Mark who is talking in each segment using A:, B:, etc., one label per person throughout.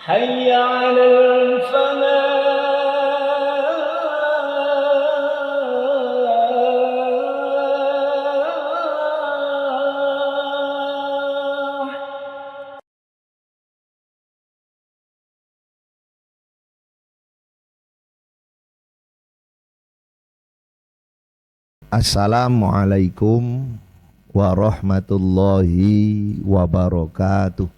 A: حي على الفلاح.
B: Assalamualaikum warahmatullahi wabarakatuh.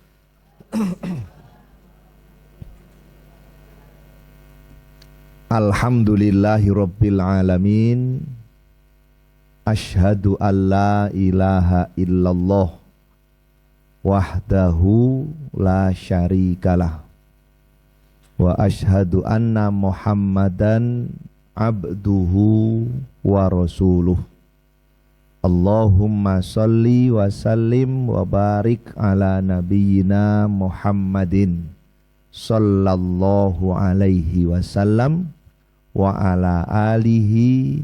B: Alhamdulillahi rabbil alamin. Asyhadu an la ilaha illallah wahdahu la syarikalah. Wa asyhadu anna Muhammadan abduhu wa rasuluh. Allahumma salli wa sallim wa barik ala nabiyyina Muhammadin sallallahu alaihi wasallam wa ala alihi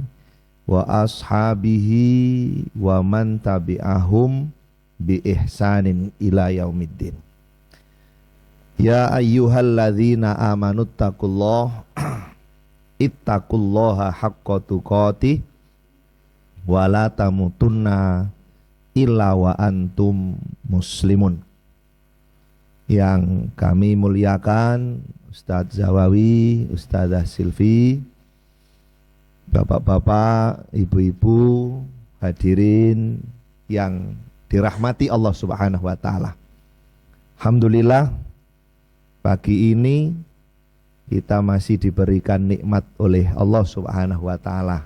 B: wa ashabihi wa man tabi'ahum bi ihsanin ila yaumiddin. Ya ayyuhalladzina amanuttaqullaha ittaqullaha haqqa tuqatih wa la tamutunna illa wa antum muslimun. Yang kami muliakan Ustadz Zawawi, Ustadzah Silvi, bapak-bapak, ibu-ibu, hadirin yang dirahmati Allah Subhanahu wa taala. Alhamdulillah pagi ini kita masih diberikan nikmat oleh Allah Subhanahu wa taala.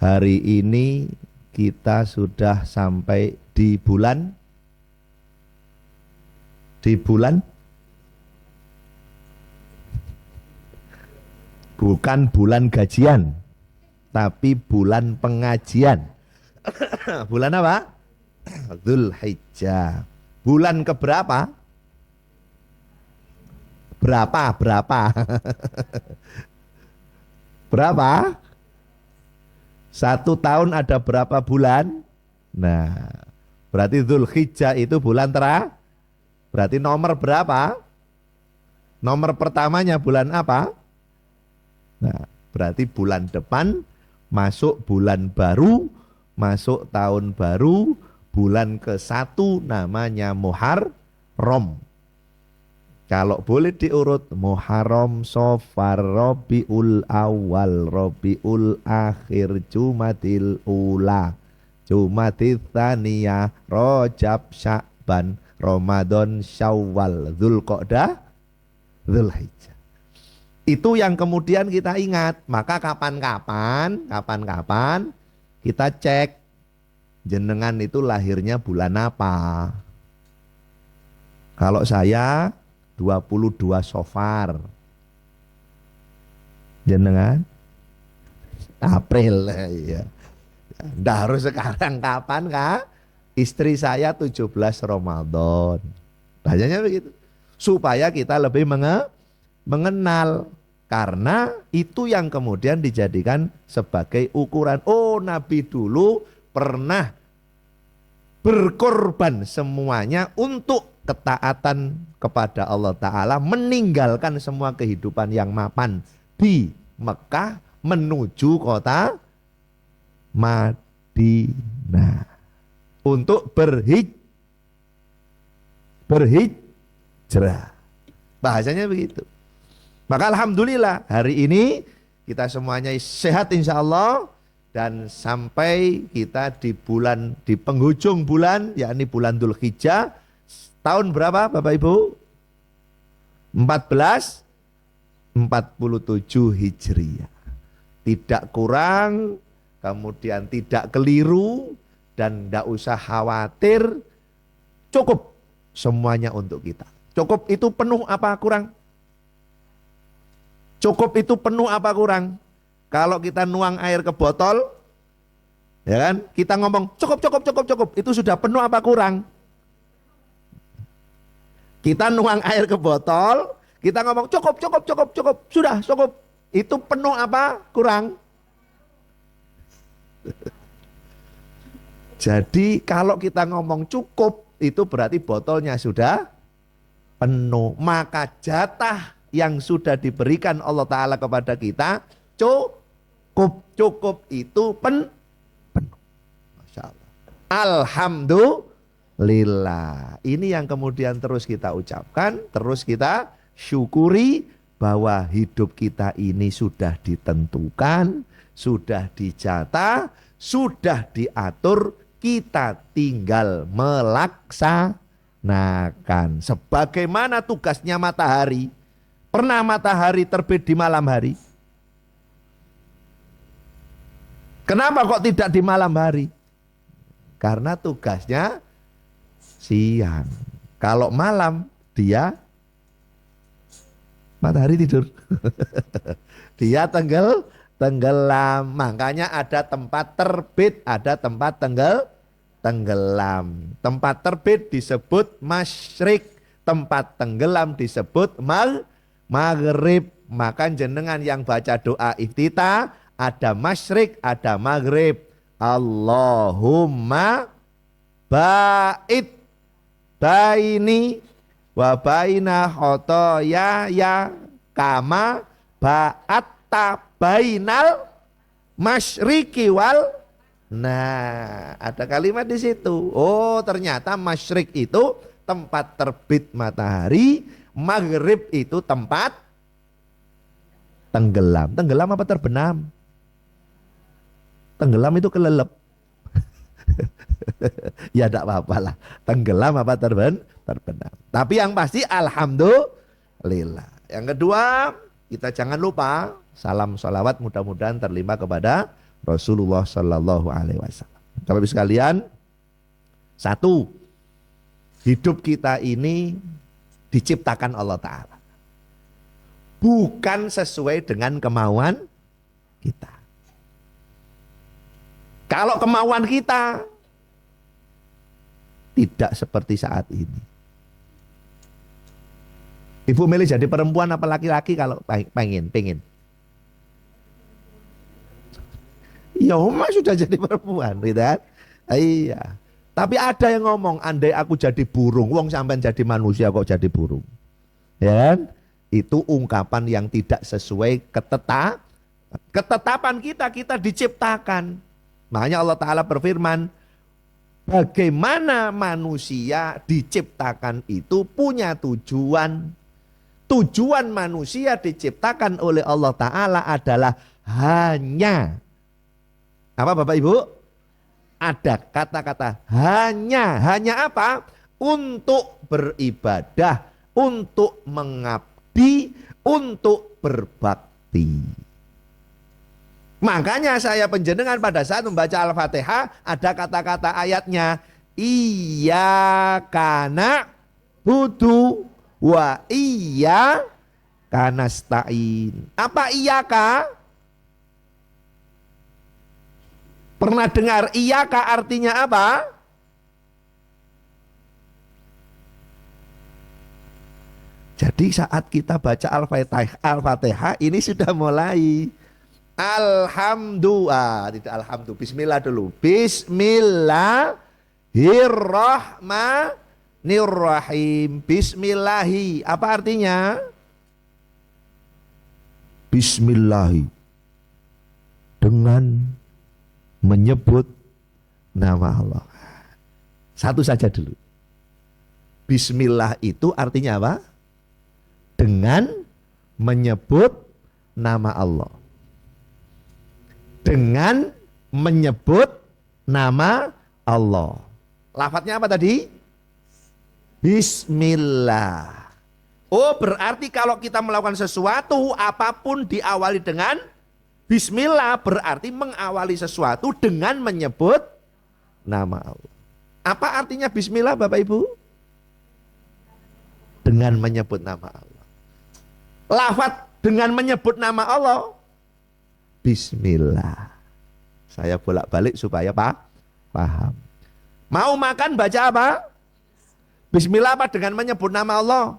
B: Hari ini kita sudah sampai di bulan bukan bulan gajian, tapi bulan pengajian. Bulan apa? Dzulhijjah. Bulan keberapa? Berapa? Berapa? 1 tahun ada berapa bulan? Nah, berarti Dzulhijjah itu bulan berarti nomor berapa? Nomor pertamanya bulan apa? Nah, berarti bulan depan masuk bulan baru, masuk tahun baru, bulan ke-1 namanya Muharram. Kalau boleh diurut, Muharram, Safar, Rabiul Awal, Rabiul Akhir, Jumadil Ula, Jumadil Tsaniyah, Rajab, Sya'ban, Ramadan, Syawal, Dzulqa'dah, Dzulhijjah. Itu yang kemudian kita ingat. Maka kapan-kapan kita cek jenengan itu lahirnya bulan apa. Kalau saya 22 Safar. Jenengan April ya. Nggak harus sekarang, kapan Kak? Istri saya 17 Ramadan. Tanyanya begitu. Supaya kita lebih mengenal, karena itu yang kemudian dijadikan sebagai ukuran. Oh, Nabi dulu pernah berkorban semuanya untuk ketaatan kepada Allah Ta'ala, meninggalkan semua kehidupan yang mapan di Mekah menuju kota Madinah untuk berhijrah. Bahasanya begitu. Maka alhamdulillah hari ini kita semuanya sehat insya Allah, dan sampai kita di penghujung bulan, yakni bulan Dzulhijjah, tahun berapa Bapak Ibu? 1447 Hijriah. Tidak kurang, kemudian tidak keliru, dan tidak usah khawatir. Cukup semuanya untuk kita. Cukup itu penuh apa kurang? Cukup itu penuh apa kurang? Kalau kita nuang air ke botol, ya kan? Kita ngomong cukup, itu sudah penuh apa kurang? Kita nuang air ke botol, kita ngomong cukup, sudah cukup. Itu penuh apa kurang? Jadi kalau kita ngomong cukup, itu berarti botolnya sudah penuh. Maka jatah yang sudah diberikan Allah Ta'ala kepada kita cukup itu penuh. Masya Allah. Alhamdulillah. Ini yang kemudian terus kita ucapkan, terus kita syukuri bahwa hidup kita ini sudah ditentukan, sudah dicatat, sudah diatur, kita tinggal melaksanakan. Sebagaimana tugasnya matahari. Pernah matahari terbit di malam hari? Kenapa kok tidak di malam hari? Karena tugasnya siang. Kalau malam dia matahari tidur. Dia tenggelam. Makanya ada tempat terbit, ada tempat tenggelam. Tempat terbit disebut masyrik, tempat tenggelam disebut maghrib. Maka jenengan yang baca doa iftitah ada masyrik, ada maghrib. Allahumma ba'id baini wa baina khotoya ya kama ba'atta bainal masyriki wal. Nah, ada kalimat di situ. Oh, ternyata masyrik itu tempat terbit matahari, maghrib itu tempat tenggelam. Tenggelam apa terbenam? Tenggelam itu kelelep. Ya tidak apa-apa lah. Tenggelam apa terbenam? Tapi yang pasti alhamdulillah. Yang kedua, kita jangan lupa salam salawat mudah-mudahan terlimpah kepada Rasulullah Sallallahu Alaihi Wasallam. Bapak Ibu sekalian, satu, hidup kita ini diciptakan Allah Ta'ala, bukan sesuai dengan kemauan kita. Kalau kemauan kita tidak seperti saat ini. Ibu milih jadi perempuan apa laki-laki kalau pengen? Ya Oma sudah jadi perempuan, gitu kan? Iya. Tapi ada yang ngomong, andai aku jadi burung, wong sampean jadi manusia kok jadi burung. Ya kan? Itu ungkapan yang tidak sesuai ketetapan kita diciptakan. Makanya Allah Ta'ala berfirman, bagaimana manusia diciptakan itu punya tujuan. Tujuan manusia diciptakan oleh Allah Ta'ala adalah hanya, apa Bapak Ibu? Ada kata-kata hanya. Hanya apa? Untuk beribadah, untuk mengabdi, untuk berbakti. Makanya saya penjenengan pada saat membaca Al-Fatihah ada kata-kata ayatnya, iyyaka na'budu wa iyyaka nasta'in. Apa iyyaka? Pernah dengar iyyaka artinya apa? Jadi saat kita baca Al-Fatihah ini sudah mulai alhamdulillah, tidak alhamdulillah, bismillah dulu. Bismillahirrahmanirrahim. Bismillahi, apa artinya? Bismillahi, dengan menyebut nama Allah. Satu saja dulu. Bismillah itu artinya apa? Dengan menyebut nama Allah. Dengan menyebut nama Allah. Lafadznya apa tadi? Bismillah. Oh, berarti kalau kita melakukan sesuatu apapun diawali dengan Bismillah, berarti mengawali sesuatu dengan menyebut nama Allah. Apa artinya Bismillah Bapak Ibu? Dengan menyebut nama Allah. Lafadz dengan menyebut nama Allah, Bismillah. Saya bolak-balik supaya paham. Mau makan baca apa? Bismillah apa dengan menyebut nama Allah?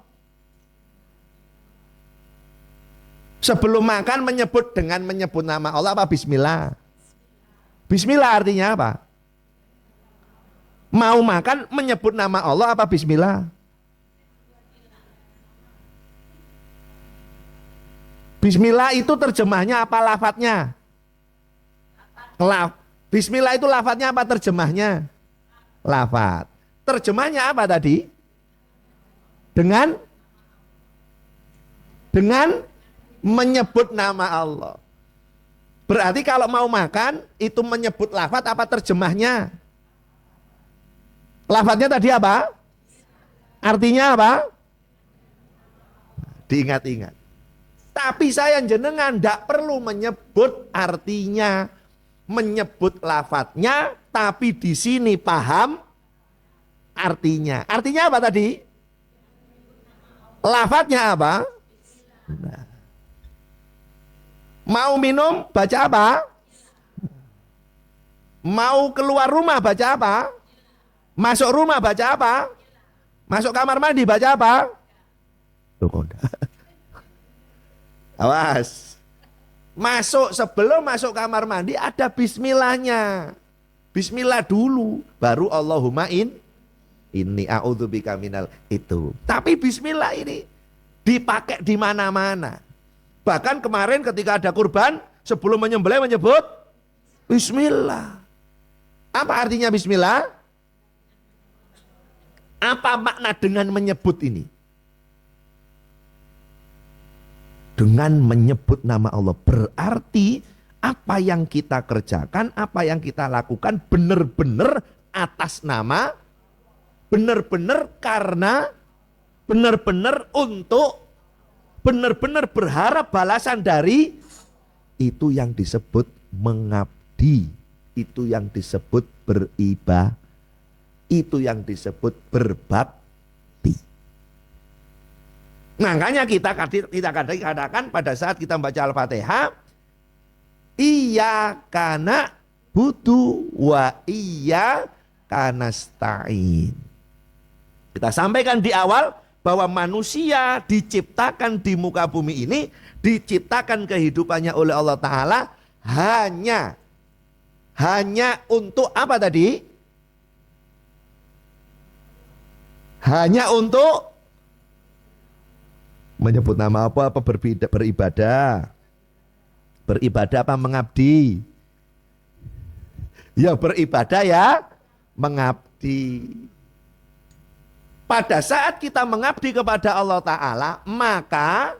B: Sebelum makan menyebut dengan menyebut nama Allah apa Bismillah? Bismillah artinya apa? Mau makan menyebut nama Allah apa Bismillah? Bismillah itu terjemahnya apa lafadznya? Bismillah itu lafadznya apa terjemahnya? Lafadz. Terjemahnya apa tadi? Dengan menyebut nama Allah. Berarti kalau mau makan itu menyebut lafadz apa terjemahnya? Lafadznya tadi apa? Artinya apa? Diingat-ingat. Tapi saya jenengan tidak perlu menyebut artinya, menyebut lafadznya, tapi di sini paham artinya. Artinya apa tadi? Lafadznya apa? Nah. Mau minum baca apa? Mau keluar rumah baca apa? Masuk rumah baca apa? Masuk kamar mandi baca apa? Tuh kok. Awas. Sebelum masuk kamar mandi ada bismillahnya. Bismillah dulu, baru Allahumma inni a'udzubika minal itu. Tapi bismillah ini dipakai di mana-mana. Bahkan kemarin ketika ada kurban, sebelum menyembelih menyebut bismillah. Apa artinya bismillah? Apa makna dengan menyebut ini? Dengan menyebut nama Allah berarti apa yang kita kerjakan, apa yang kita lakukan benar-benar atas nama, benar-benar karena, benar-benar untuk, benar-benar berharap balasan dari, itu yang disebut mengabdi, itu yang disebut beribadah, itu yang disebut berbakti. Makanya kita katakan pada saat kita membaca Al-Fatihah, iyyaka na'budu wa iyyaka nasta'in. Kita sampaikan di awal bahwa manusia diciptakan di muka bumi ini, diciptakan kehidupannya oleh Allah Ta'ala hanya untuk apa tadi? Hanya untuk menyebut nama apa beribadah. Beribadah apa mengabdi? Ya beribadah ya mengabdi. Pada saat kita mengabdi kepada Allah Ta'ala, maka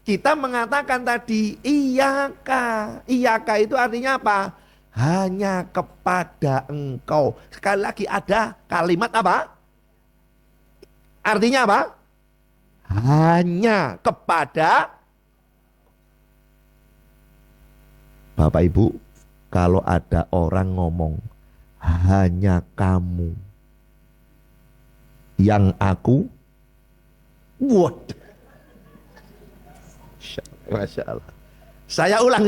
B: kita mengatakan tadi iyaka. Iyaka itu artinya apa? Hanya kepada engkau. Sekali lagi ada kalimat apa? Artinya apa? Hanya kepada. Bapak Ibu, kalau ada orang ngomong hanya kamu yang aku, what? Masya Allah. Saya ulang.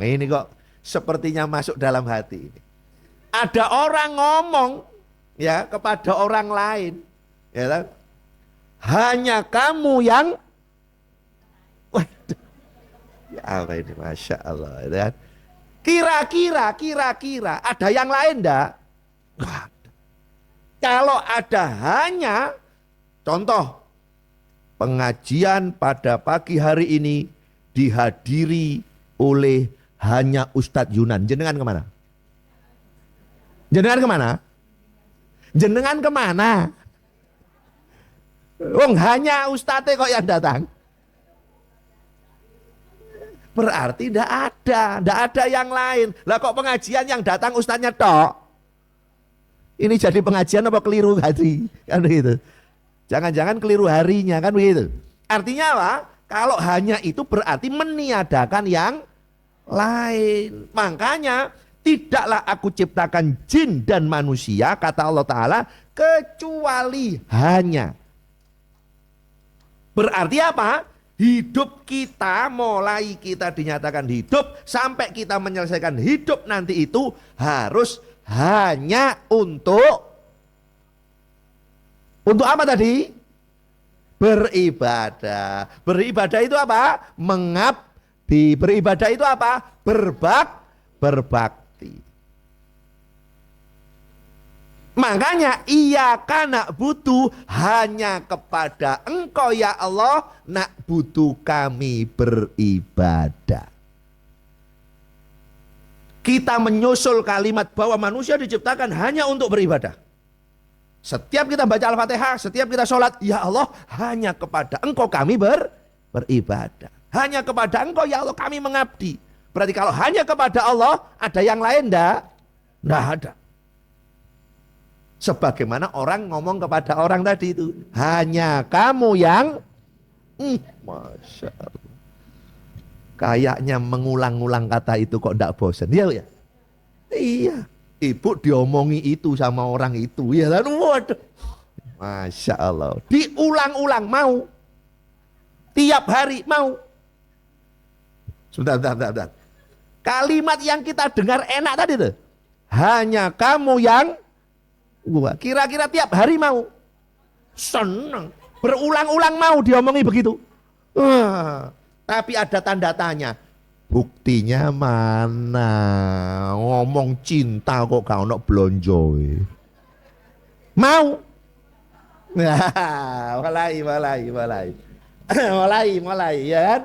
B: Ini kok sepertinya masuk dalam hati ini. Ada orang ngomong ya kepada orang lain, ya kan? Hanya kamu yang, waduh, ya apa ini, Masya Allah, ya kan? Kira-kira ada yang lain enggak? Kalau ada hanya, contoh pengajian pada pagi hari ini dihadiri oleh hanya Ustadz Yunan. Jenengan kemana? Jenengan kemana? Hanya Ustadz kok yang datang. Berarti tidak ada yang lain. Lah kok pengajian yang datang Ustadznya tok? Ini jadi pengajian apa keliru hari? Kan begitu. Jangan-jangan keliru harinya, kan begitu. Artinya apa? Kalau hanya itu berarti meniadakan yang lain. Makanya tidaklah aku ciptakan jin dan manusia, kata Allah Ta'ala, kecuali hanya. Berarti apa? Hidup kita, mulai kita dinyatakan hidup sampai kita menyelesaikan hidup nanti itu harus hanya untuk apa tadi? Beribadah. Beribadah itu apa? Mengabdi. Beribadah itu apa? Berbakti. Makanya iya kana butuh hanya kepada Engkau ya Allah nak butuh kami beribadah. Kita menyusul kalimat bahwa manusia diciptakan hanya untuk beribadah. Setiap kita baca Al-Fatihah, setiap kita sholat, ya Allah hanya kepada Engkau kami beribadah. Hanya kepada Engkau ya Allah kami mengabdi. Berarti kalau hanya kepada Allah ada yang lain enggak? Enggak ada. Sebagaimana orang ngomong kepada orang tadi itu, hanya kamu yang Masya Allah. Kayaknya mengulang-ulang kata itu kok enggak bosan. Iya ya? Iya. Ibu diomongi itu sama orang itu. Ya kan? Waduh. Masya Allah. Diulang-ulang mau. Tiap hari mau. Sebentar. Kalimat yang kita dengar enak tadi tuh. Hanya kamu yang gua kira-kira tiap hari mau. Senang. Berulang-ulang mau diomongi begitu. Tapi ada tanda tanya. Buktinya mana? Ngomong cinta kok gak ono blonjo. Mau? Mulai ya kan?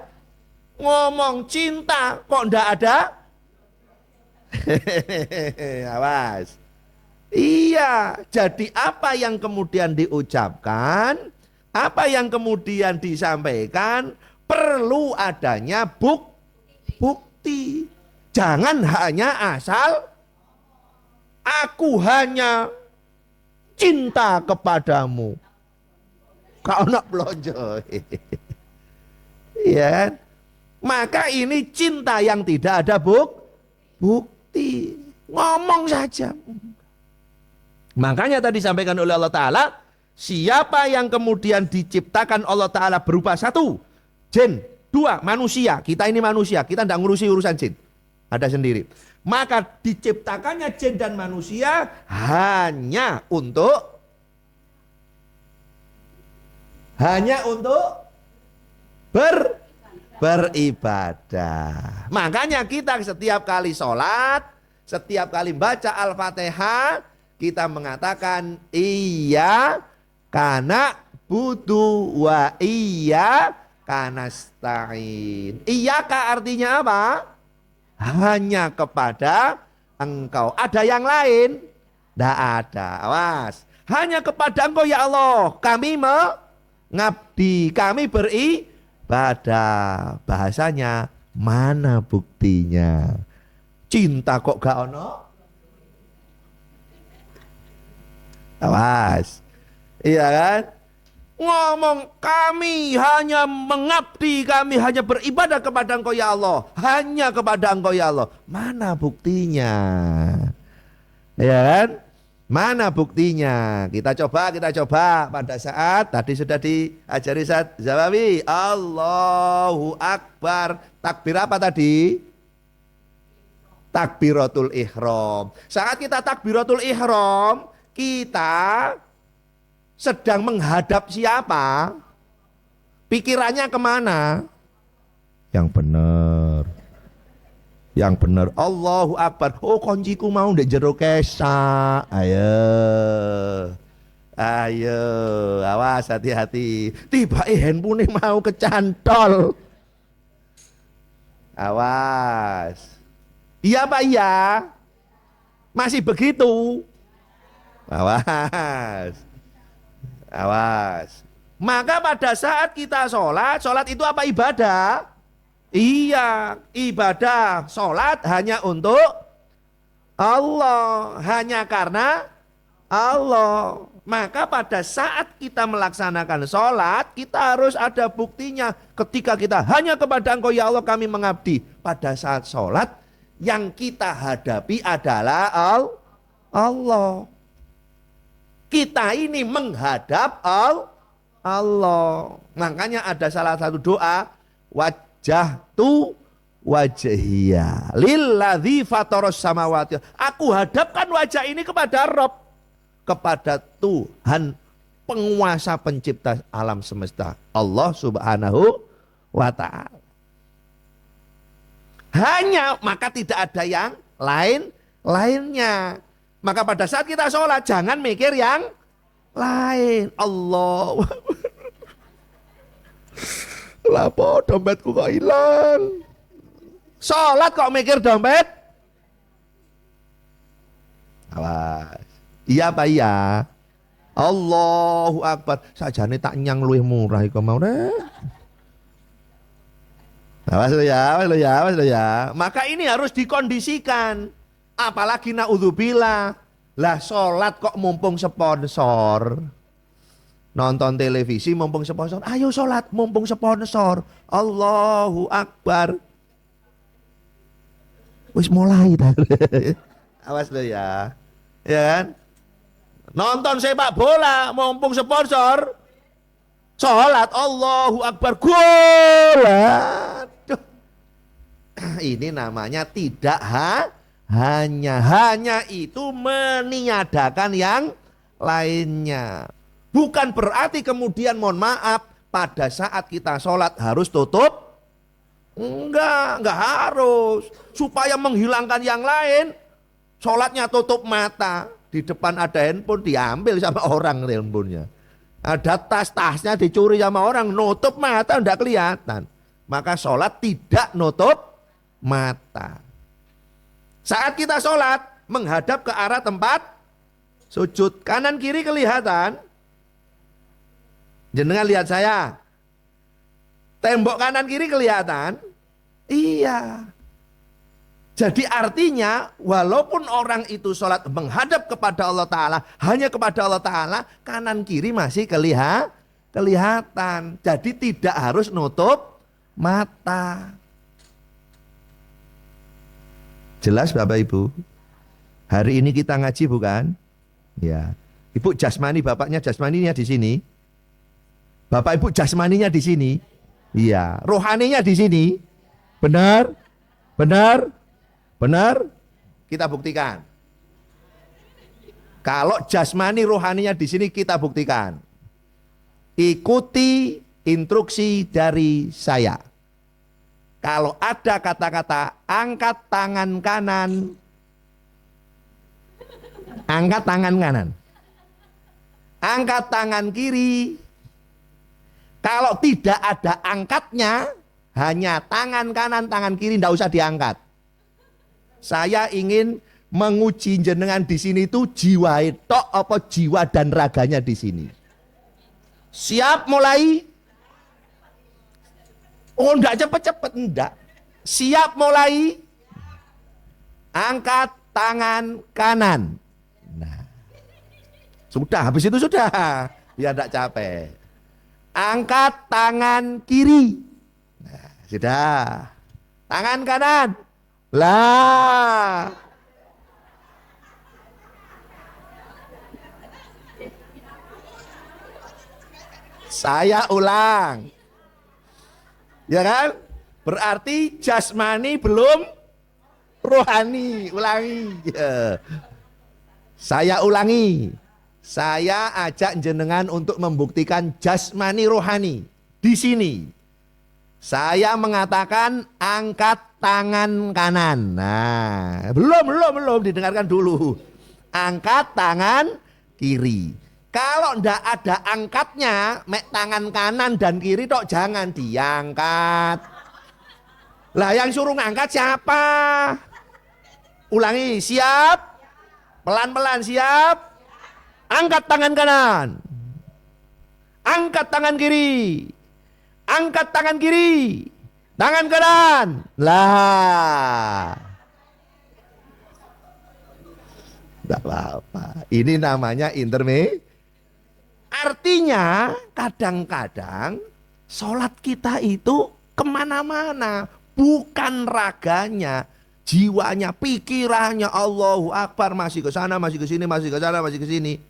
B: Ngomong cinta kok ndak ada? Awas. Iya, jadi apa yang kemudian diucapkan, apa yang kemudian disampaikan, perlu adanya bukti. Jangan hanya asal aku hanya cinta kepadamu. Kau nak blonjo. Iya. Maka ini cinta yang tidak ada bukti. Ngomong saja. Makanya tadi disampaikan oleh Allah Ta'ala, siapa yang kemudian diciptakan Allah Ta'ala berupa satu, jin, dua, manusia. Kita ini manusia, kita tidak ngurusi urusan jin. Ada sendiri. Maka diciptakannya jin dan manusia hanya untuk beribadah. Makanya kita setiap kali sholat, setiap kali baca Al-Fatihah, kita mengatakan iya kana butuh wa iya kana stain. Iyaka artinya apa? Hanya kepada Engkau. Ada yang lain? Tidak ada. Awas. Hanya kepada Engkau ya Allah kami mengabdi, kami beribadah. Bahasanya mana buktinya? Cinta kok gak ono? Awas. Iya kan? Ngomong kami hanya mengabdi, kami hanya beribadah kepada Engkau ya Allah. Hanya kepada Engkau ya Allah. Mana buktinya? Iya kan? Mana buktinya? Kita coba pada saat tadi sudah diajari Ustaz Zawawi. Allahu Akbar. Takbir apa tadi? Takbiratul ihram. Saat kita takbiratul ihram, kita sedang menghadap siapa? Pikirannya kemana? Yang benar. Allahu Akbar. Oh, kunciku mau ndek jero kesa. Ayo. Awas hati-hati. Tiba handphone mau kecantol. Awas. Iya Pak iya. Masih begitu. Awas. Maka pada saat kita sholat itu apa ibadah? Iya, ibadah. Sholat hanya untuk Allah, hanya karena Allah. Maka pada saat kita melaksanakan sholat, kita harus ada buktinya. Ketika kita hanya kepada Engkau ya Allah kami mengabdi. Pada saat sholat, yang kita hadapi adalah Allah. Kita ini menghadap Allah. Makanya ada salah satu doa, wajjahtu wajhiya lilladzi fataras samawati. Aku hadapkan wajah ini kepada Rabb, kepada Tuhan penguasa pencipta alam semesta, Allah Subhanahu wa ta'ala. Hanya, maka tidak ada yang lainnya. Maka pada saat kita sholat jangan mikir yang lain. Allah. Lapo dompetku kok hilang. Sholat kok mikir dompet? Awas. Iya apa iya? Allahu Akbar. Sajane tak nyang luwih murah iku mau deh. Awas lo ya, awas lo ya, awas lo ya. Maka ini harus dikondisikan. Apalagi naudzubillah. Lah sholat kok mumpung sponsor. Nonton televisi mumpung sponsor. Ayo sholat mumpung sponsor. Allahu Akbar. Wis mulai dah. Awas lo ya. Ya kan? Nonton sepak bola mumpung sponsor. Sholat Allahu Akbar. Gol. Aduh. Ini namanya tidak hanya itu meniadakan yang lainnya. Bukan berarti kemudian mohon maaf pada saat kita sholat harus tutup. Enggak harus. Supaya menghilangkan yang lain, sholatnya tutup mata. Di depan ada handphone diambil sama orang handphonenya. Ada tas-tasnya dicuri sama orang, nutup mata enggak kelihatan. Maka sholat tidak nutup mata. Saat kita sholat menghadap ke arah tempat sujud, kanan kiri kelihatan. Jenengan lihat saya. Tembok kanan kiri kelihatan? Iya. Jadi artinya walaupun orang itu sholat menghadap kepada Allah Ta'ala, hanya kepada Allah Ta'ala, kanan kiri masih kelihatan. Jadi tidak harus nutup mata. Jelas Bapak Ibu? Hari ini kita ngaji bukan? Ya. Ibu jasmani, bapaknya jasmaninya di sini. Bapak Ibu jasmaninya di sini. Iya, rohaninya di sini. Benar? Benar? Benar? Kita buktikan. Kalau jasmani rohaninya di sini kita buktikan. Ikuti instruksi dari saya. Kalau ada kata-kata angkat tangan kanan. Angkat tangan kanan. Angkat tangan kiri. Kalau tidak ada angkatnya, hanya tangan kanan, tangan kiri, tidak usah diangkat. Saya ingin menguji jenengan di sini itu jiwa tok apa jiwa dan raganya di sini. Siap mulai? Oh, enggak cepet-cepet, enggak. Siap mulai? Angkat tangan kanan. Nah, sudah, habis itu sudah. Biar enggak capek. Angkat tangan kiri. Nah, sudah. Tangan kanan. Lah. Saya ulang. Ya kan? Berarti jasmani belum rohani. Ulangi. Ya. Saya ulangi. Saya ajak jenengan untuk membuktikan jasmani rohani. Di sini saya mengatakan angkat tangan kanan. Nah, belum didengarkan dulu. Angkat tangan kiri. Kalau ndak ada angkatnya, mek tangan kanan dan kiri tok jangan diangkat. Lah yang suruh ngangkat siapa? Ulangi, siap? Pelan-pelan siap? Angkat tangan kanan. Angkat tangan kiri. Angkat tangan kiri. Tangan kanan. Lah. Tidak apa-apa. Ini namanya interme. Artinya kadang-kadang sholat kita itu kemana-mana. Bukan raganya. Jiwanya, pikirannya Allahu Akbar. Masih ke sana, masih ke sini, masih ke sana, masih ke sini.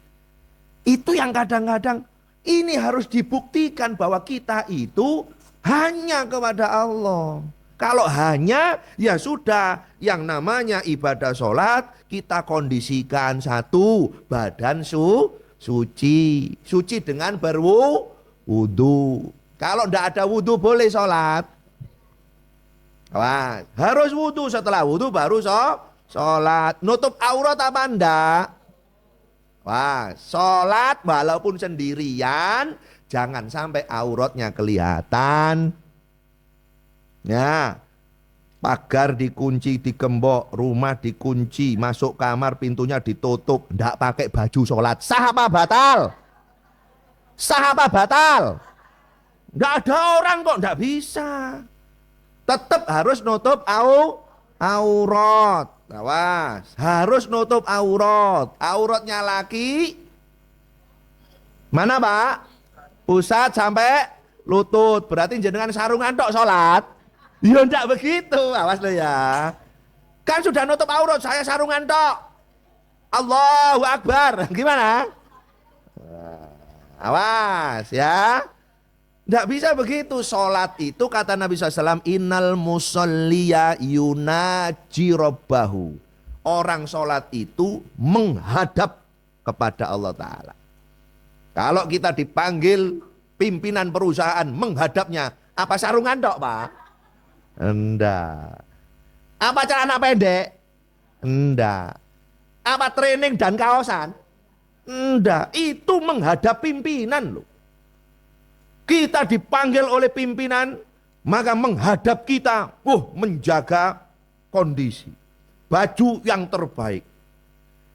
B: Itu yang kadang-kadang ini harus dibuktikan bahwa kita itu hanya kepada Allah. Kalau hanya ya sudah, yang namanya ibadah sholat kita kondisikan satu, badan suci. Suci dengan berwudu. Kalau tidak ada wudu boleh sholat. Wah, harus wudu, setelah wudu baru Sholat. Nutup aurat apa enggak? Wah, sholat walaupun sendirian, jangan sampai auratnya kelihatan. Ya, pagar dikunci, digembok, rumah dikunci, masuk kamar pintunya ditutup, enggak pakai baju sholat. Sah apa batal? Sah apa batal? Enggak ada orang kok enggak bisa. Tetap harus nutup aurat. Awas, harus nutup aurat. Auratnya laki mana Pak? Pusat sampai lutut. Berarti jenengan sarungan tok sholat? Ya enggak begitu. Awas lo ya. Kan sudah nutup aurat, saya sarungan tok. Allahu Akbar. Gimana? Awas ya. Tidak bisa begitu. Sholat itu kata Nabi SAW, innal musalliya yunaji rabbahu. Orang sholat itu menghadap kepada Allah Ta'ala. Kalau kita dipanggil pimpinan perusahaan menghadapnya, apa sarungan dok Pak? Enggak. Apa celana pendek? Enggak. Apa training dan kaosan? Enggak. Itu menghadap pimpinan loh. Kita dipanggil oleh pimpinan, maka menghadap kita, menjaga kondisi, baju yang terbaik,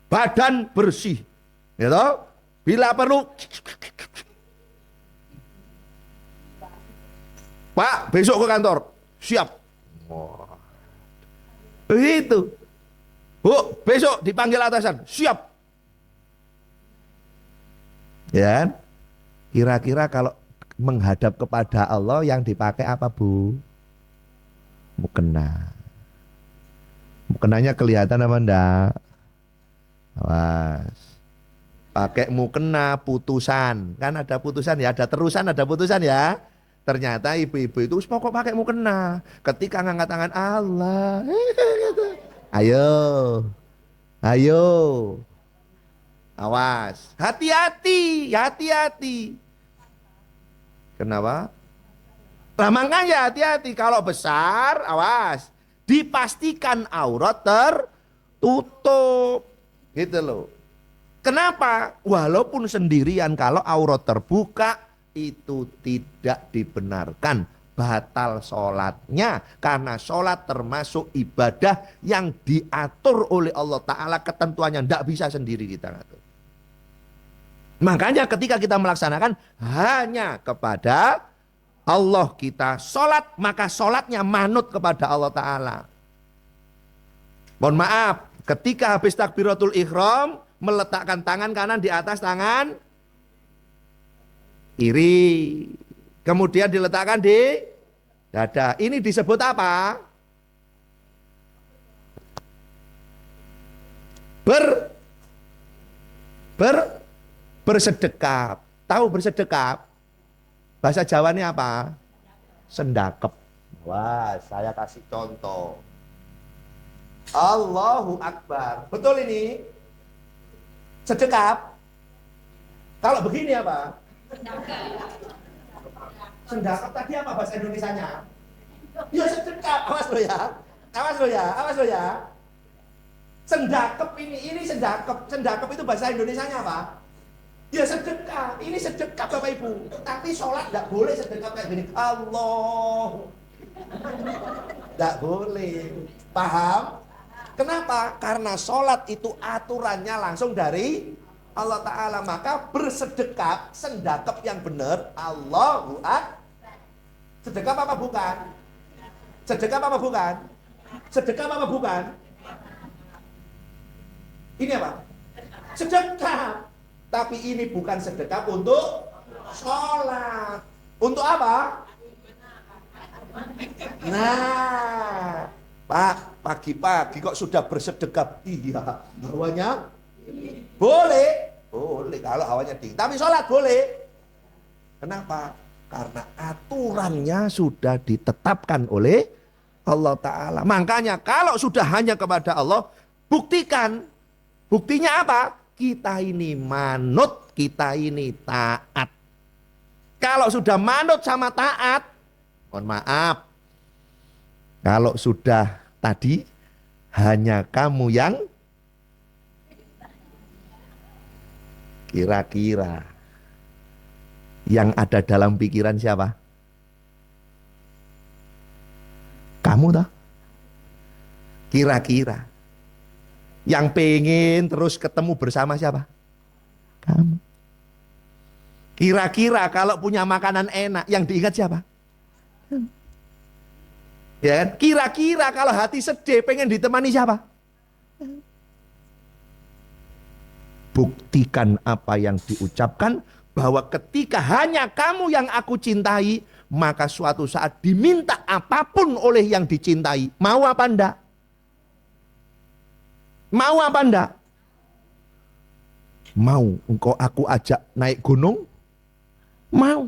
B: badan bersih, gitu. Bila perlu, Pak, besok ke kantor, siap. Begitu. Bu, besok dipanggil atasan, siap. Ya, kira-kira kalau menghadap kepada Allah yang dipakai apa Bu? Mukena. Mukenanya kelihatan apa enggak? Awas. Pakai mukena putusan. Kan ada putusan ya, ada terusan, ada putusan ya. Ternyata ibu-ibu itu pokok pakai mukena. Ketika ngangkat tangan Allah. Ayo. Ayo. Awas. Hati-hati, hati-hati. Kenapa? Nah makanya hati-hati, kalau besar awas, dipastikan aurat tertutup, gitu loh. Kenapa? Walaupun sendirian, kalau aurat terbuka itu tidak dibenarkan, batal sholatnya, karena sholat termasuk ibadah yang diatur oleh Allah Ta'ala, ketentuannya tidak bisa sendiri kita ngatur. Makanya ketika kita melaksanakan hanya kepada Allah kita sholat, maka sholatnya manut kepada Allah Ta'ala. Mohon maaf, ketika habis takbiratul ihram, meletakkan tangan kanan di atas tangan kiri, kemudian diletakkan di dada. Ini disebut apa? Bersedekap. Tahu bersedekap? Bahasa Jawanya apa? Sendakep. Wah, saya kasih contoh. Allahu Akbar. Betul ini? Sedekap. Kalau begini apa? Sendakep tadi apa bahasa Indonesianya? Ya sedekap. Awas lo ya. Awas lo ya. Awas lo ya. Sendakep ini sendakep. Sendakep itu bahasa Indonesianya apa? Ya sedekah, ini sedekah Bapak Ibu. Tapi sholat tidak boleh sedekah kayak gini. Allah, tidak boleh. Paham? Kenapa? Karena sholat itu aturannya langsung dari Allah Ta'ala. Maka bersedekah, sendakep yang benar, Allahu Akbar. Sedekah apa bukan? Sedekah apa bukan? Sedekah apa bukan? Ini apa? Sedekah. Tapi ini bukan sedekah untuk sholat. Untuk apa? Nah, Pak, pagi-pagi kok sudah bersedekah? Iya, hawanya boleh. Boleh kalau hawanya dingin. Tapi sholat boleh. Kenapa? Karena aturannya sudah ditetapkan oleh Allah Ta'ala. Makanya kalau sudah hanya kepada Allah, buktikan. Buktinya apa? Kita ini manut, kita ini taat. Kalau sudah manut sama taat, mohon maaf, kalau sudah tadi hanya kamu yang kira-kira. Yang ada dalam pikiran siapa? Kamu toh? Kira-kira. Yang pengen terus ketemu bersama siapa? Kamu. Kira-kira kalau punya makanan enak, yang diingat siapa? Ya kan? Kira-kira kalau hati sedih, pengen ditemani siapa? Buktikan apa yang diucapkan, bahwa ketika hanya kamu yang aku cintai, maka suatu saat diminta apapun oleh yang dicintai. Mau apa enggak? Mau apa enggak? Mau engkau aku ajak naik gunung? Mau.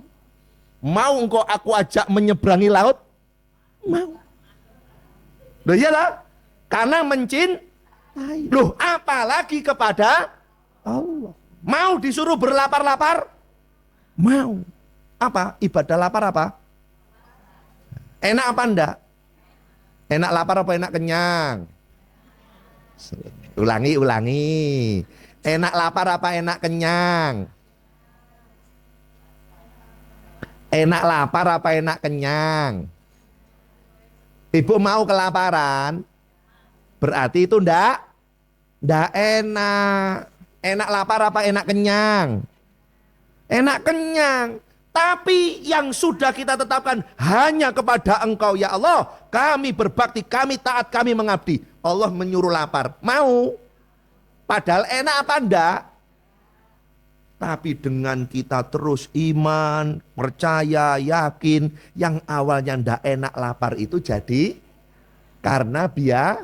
B: Mau engkau aku ajak menyeberangi laut? Mau. Loh iyalah, karena mencintai. Loh apalagi kepada Allah. Mau disuruh berlapar-lapar? Mau. Apa? Ibadah lapar apa? Enak apa enggak? Enak lapar apa enak kenyang? Ulangi. Enak lapar apa enak kenyang? Enak lapar apa enak kenyang? Ibu mau kelaparan? Berarti itu enggak enak. Enak lapar apa enak kenyang? Enak kenyang. Tapi yang sudah kita tetapkan hanya kepada Engkau ya Allah. Kami berbakti, kami taat, kami mengabdi. Allah menyuruh lapar. Mau. Padahal enak apa enggak? Tapi dengan kita terus iman, percaya, yakin. Yang awalnya enggak enak lapar itu jadi karena biar.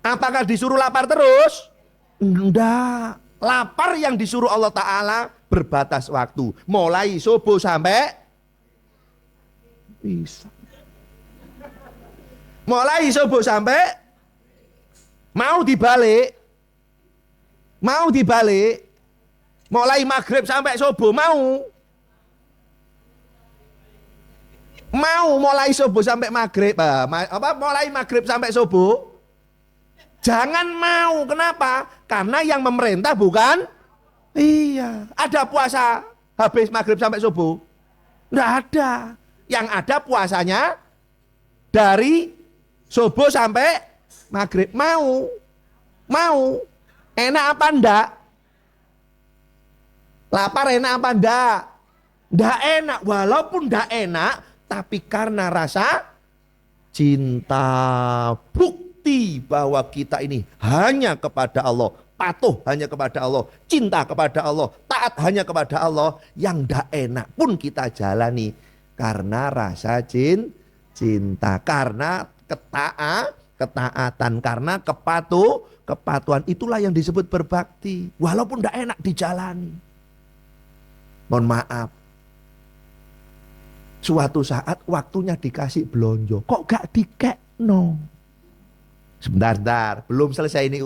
B: Apakah disuruh lapar terus? Enggak. Lapar yang disuruh Allah Ta'ala berbatas waktu. Mulai subuh sampai bisa. Mulai subuh sampai mau dibalik. Mau dibalik. Mulai maghrib sampai subuh mau. Mau mulai subuh sampai maghrib. Mulai maghrib sampai subuh. Jangan mau. Kenapa? Karena yang memerintah bukan. Iya. Ada puasa habis maghrib sampai subuh? Nggak ada. Yang ada puasanya dari subuh sampai maghrib. Mau. Mau. Enak apa enggak? Lapar enak apa enggak? Enggak enak. Walaupun enggak enak, tapi karena rasa cinta, bukti bahwa kita ini hanya kepada Allah, patuh hanya kepada Allah, cinta kepada Allah, taat hanya kepada Allah. Yang enggak enak pun kita jalani karena rasa cinta, karena ketaatan, karena kepatuhan. Itulah yang disebut berbakti. Walaupun enggak enak dijalani. Mohon maaf, suatu saat waktunya dikasih belonjo, kok gak dikekno? Sebentar, belum selesai ini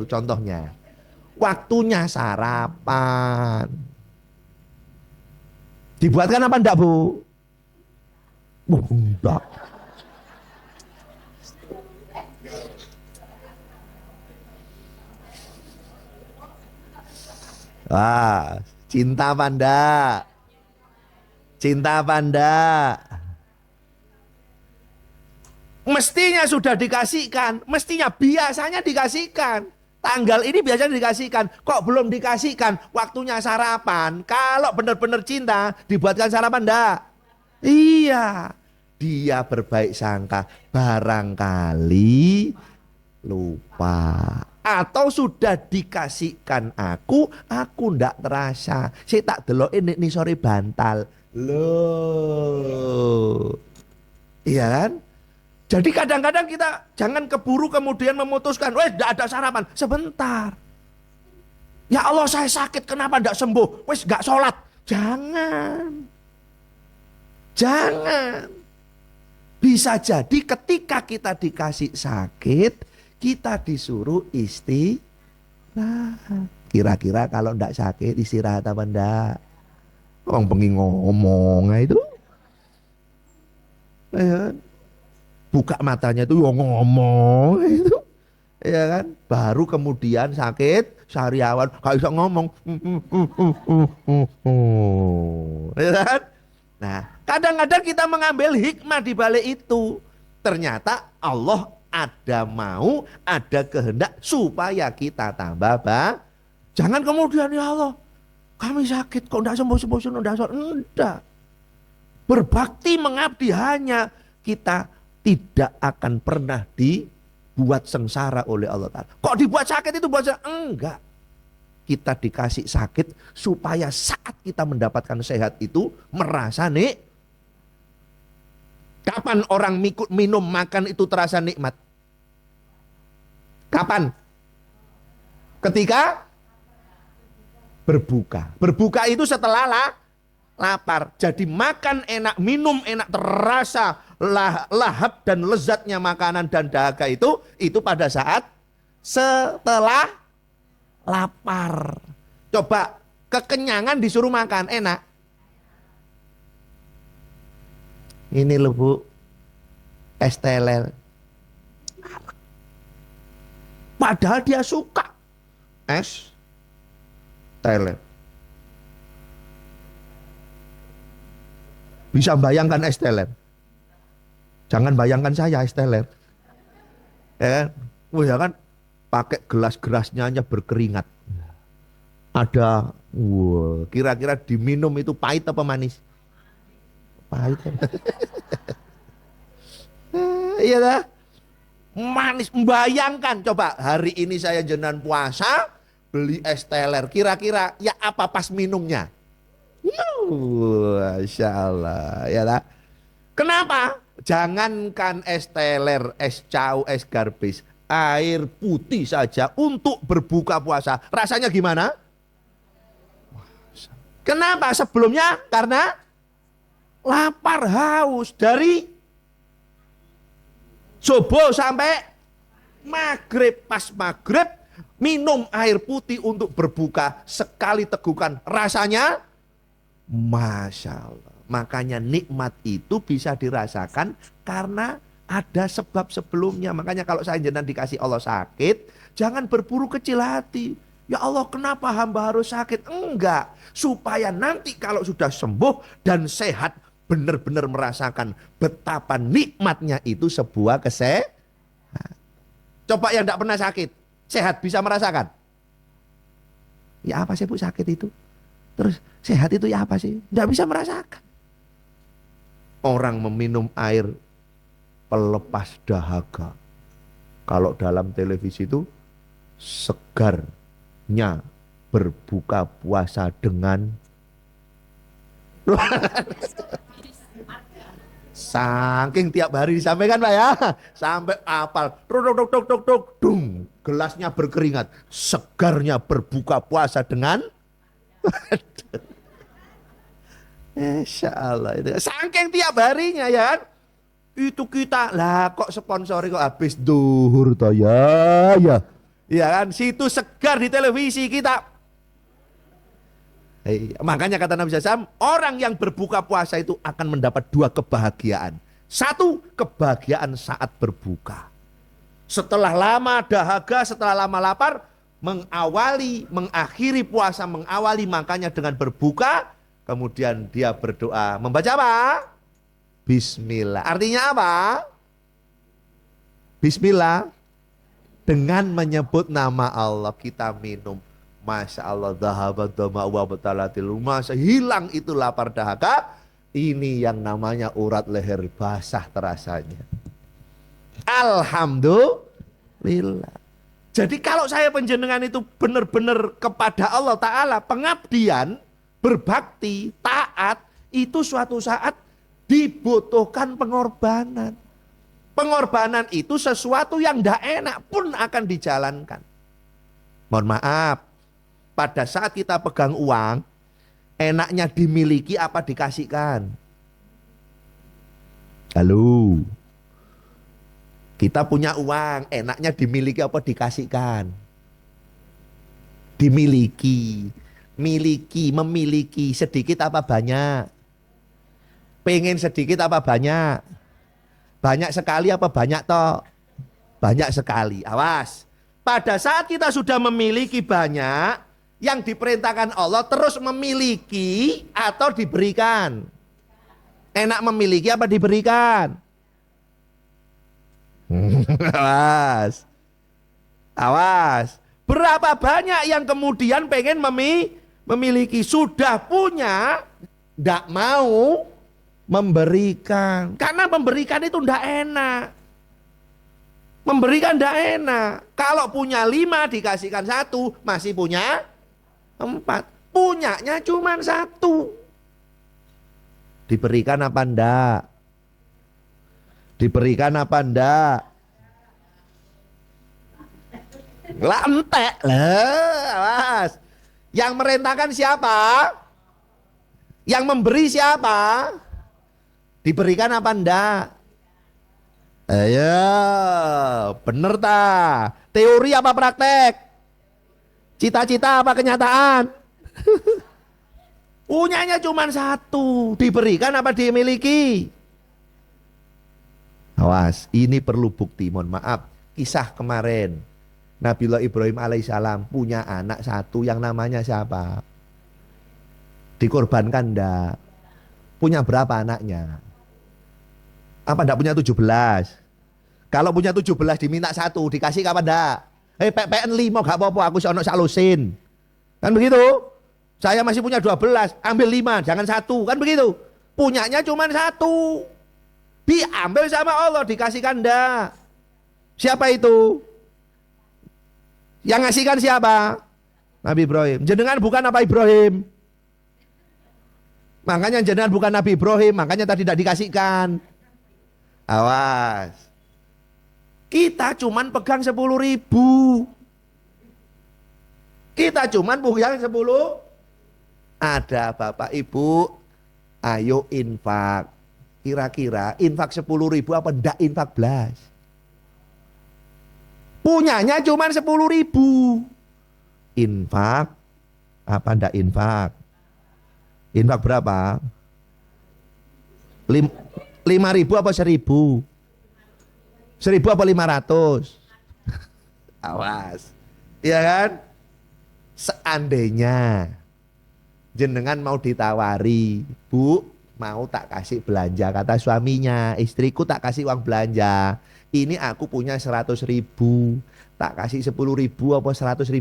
B: contohnya. Waktunya sarapan. Dibuatkan apa enggak, Bu? Enggak. Wah, cinta apa enggak? Cinta apa enggak? Mestinya sudah dikasihkan. Mestinya biasanya dikasihkan. Tanggal ini biasanya dikasihkan. Kok belum dikasihkan? Waktunya sarapan. Kalau benar-benar cinta, dibuatkan sarapan enggak? Iya. Dia berbaik sangka. Barangkali lupa. Atau sudah dikasihkan aku ndak terasa. Saya tak delok ini sore bantal. Loh. Iya kan? Jadi kadang-kadang kita jangan keburu kemudian memutuskan, ndak ada sarapan. Sebentar. Ya Allah, saya sakit, kenapa ndak sembuh? Wes nggak sholat. Jangan. Bisa jadi ketika kita dikasih sakit, kita disuruh istirahat. Kira-kira kalau ndak sakit istirahat apa ndak? Orang pengen ngomong itu. Buka matanya itu ngomong itu. Ya kan? Baru kemudian sakit sariawan, gak bisa ngomong. Ya kan? Nah, kadang-kadang kita mengambil hikmah di balik itu. Ternyata Allah ada mau, ada kehendak supaya kita tambah baik. Jangan kemudian ya Allah, kami sakit kok enggak sembuh-sembuh, enggak. Berbakti mengabdi hanya kita tidak akan pernah dibuat sengsara oleh Allah Ta'ala. Kok dibuat sakit itu buat sengsara? Enggak. Kita dikasih sakit supaya saat kita mendapatkan sehat itu merasa nih. Kapan orang minum makan itu terasa nikmat? Kapan? Ketika berbuka. Berbuka itu setelah lapar. Jadi makan enak, minum enak, terasa lahap dan lezatnya makanan dan dahaga itu pada saat setelah lapar. Coba kekenyangan disuruh makan enak. Ini loh Bu, es teler. Padahal dia suka es teler. Bisa bayangkan es teler? Jangan bayangkan saya es teler. Ya kan? Oh ya kan? Pakai gelas-gelasnya hanya berkeringat. Ada, kira-kira diminum itu pahit apa manis? Pahit. Iya dah. Manis. Bayangkan coba hari ini saya jenengan puasa, beli es teler. Kira-kira ya apa pas minumnya? Masya Allah. Ya dah. Kenapa? Jangankan es teler, es cau, es garbis, air putih saja untuk berbuka puasa. Rasanya gimana? Kenapa? Sebelumnya karena lapar haus dari subuh sampai maghrib. Pas maghrib minum air putih untuk berbuka, sekali tegukan rasanya Masya Allah. Makanya nikmat itu bisa dirasakan karena ada sebab sebelumnya. Makanya kalau saya jenengan dikasih Allah sakit, jangan berburu kecil hati. Ya Allah, kenapa hamba harus sakit? Enggak, supaya nanti kalau sudah sembuh dan sehat, benar-benar merasakan betapa nikmatnya itu sebuah kesehatan. Coba yang tidak pernah sakit, sehat bisa merasakan. Ya apa sih Bu sakit itu? Terus sehat itu ya apa sih? Tidak bisa merasakan. Orang meminum air pelepas dahaga. Kalau dalam televisi itu segarnya berbuka puasa dengan saking tiap hari disampaikan Pak ya, sampai apal, dung, gelasnya berkeringat, segarnya berbuka puasa dengan Insya Allah itu saking tiap harinya ya kan. Itu kita lah kok sponsori kok habis duhur toh ya. Ya kan situ segar di televisi kita. Makanya kata Nabi SAW, orang yang berbuka puasa itu akan mendapat dua kebahagiaan. Satu, kebahagiaan saat berbuka. Setelah lama dahaga, setelah lama lapar, mengakhiri puasa, mengawali makanya dengan berbuka. Kemudian dia berdoa, membaca apa? Bismillah. Artinya apa? Bismillah. Dengan menyebut nama Allah kita minum. Masya Allah, dhahabat dhama'u wa batalatil umasa. Hilang itu lapar dahaga. Ini yang namanya urat leher basah terasanya. Alhamdulillah. Jadi kalau saya penjenengan itu benar-benar kepada Allah Ta'ala, pengabdian, berbakti, taat, itu suatu saat dibutuhkan pengorbanan. Pengorbanan itu sesuatu yang tidak enak pun akan dijalankan. Mohon maaf, pada saat kita pegang uang, enaknya dimiliki apa dikasihkan? Halo, kita punya uang, enaknya dimiliki apa dikasihkan? Dimiliki. Miliki, memiliki, sedikit apa banyak? Pengen sedikit apa banyak? Banyak sekali apa banyak toh? Banyak sekali. Awas, pada saat kita sudah memiliki banyak, yang diperintahkan Allah terus memiliki atau diberikan? Enak memiliki apa diberikan? Awas. Awas. Berapa banyak yang kemudian pengen memiliki, sudah punya, ndak mau memberikan. Karena memberikan itu ndak enak. Memberikan ndak enak. Kalau punya 5 dikasihkan 1, masih punya 4. Punyanya cuma 1. Diberikan apa ndak? Diberikan apa ndak? Lah entek lah, awas. Yang merintahkan siapa? Yang memberi siapa? Diberikan apa ndak? Ayo, bener ta? Teori apa praktek? Cita-cita apa kenyataan? Punyanya cuma 1. Diberikan apa dimiliki? Awas, ini perlu bukti. Mohon maaf, kisah kemarin Nabiullah Ibrahim alaihissalam punya anak 1 yang namanya siapa? Dikorbankan ndak? Punya berapa anaknya? Apa ndak punya 17? Kalau punya 17 diminta 1, dikasih kapan ndak? PPN 5 gak apa-apa, aku sono salusin. Kan begitu? Saya masih punya 12, ambil 5, jangan 1. Kan begitu? Punyanya cuma 1. Diambil sama Allah, dikasihkan ndak? Siapa itu? Yang ngasihkan siapa? Nabi Ibrahim. Jenengan bukan apa Ibrahim? Makanya jenengan bukan Nabi Ibrahim, makanya tadi tidak dikasihkan. Awas. Kita cuman pegang 10.000. Kita cuman pegang 10. Ada Bapak Ibu, ayo infak. Kira-kira infak 10.000 apa ndak infak belas? Punyanya cuman 10.000. Infak apa ndak infak? Infak berapa? 5.000 apa 1.000? 1.000 apa 500? Awas. Iya kan? Seandainya jenengan mau ditawari, Bu, mau tak kasih belanja, kata suaminya, istriku tak kasih uang belanja. Ini aku punya 100.000, tak kasih 10.000 apa 100.000?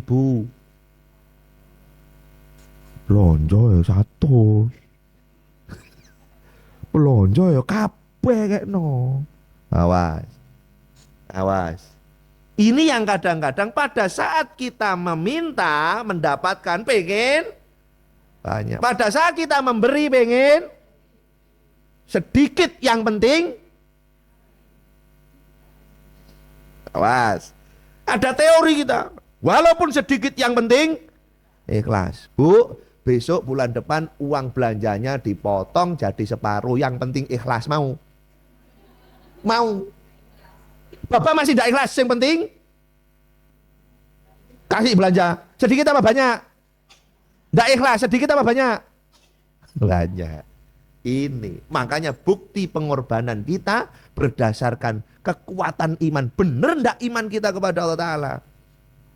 B: Belanja ya 100. Belanja ya kabeh kekno. Awas. Awas. Ini yang kadang-kadang pada saat kita meminta mendapatkan pengen banyak. Pada saat kita memberi pengen sedikit, yang penting awas. Ada teori kita, walaupun sedikit yang penting ikhlas. Bu, besok bulan depan uang belanjanya dipotong jadi separuh, yang penting ikhlas. Mau? Mau? Bapak masih tidak ikhlas, yang penting kasih belanja. Sedikit apa banyak? Tidak ikhlas, sedikit apa banyak? Banyak. Ini makanya bukti pengorbanan kita berdasarkan kekuatan iman. Benar enggak iman kita kepada Allah Ta'ala?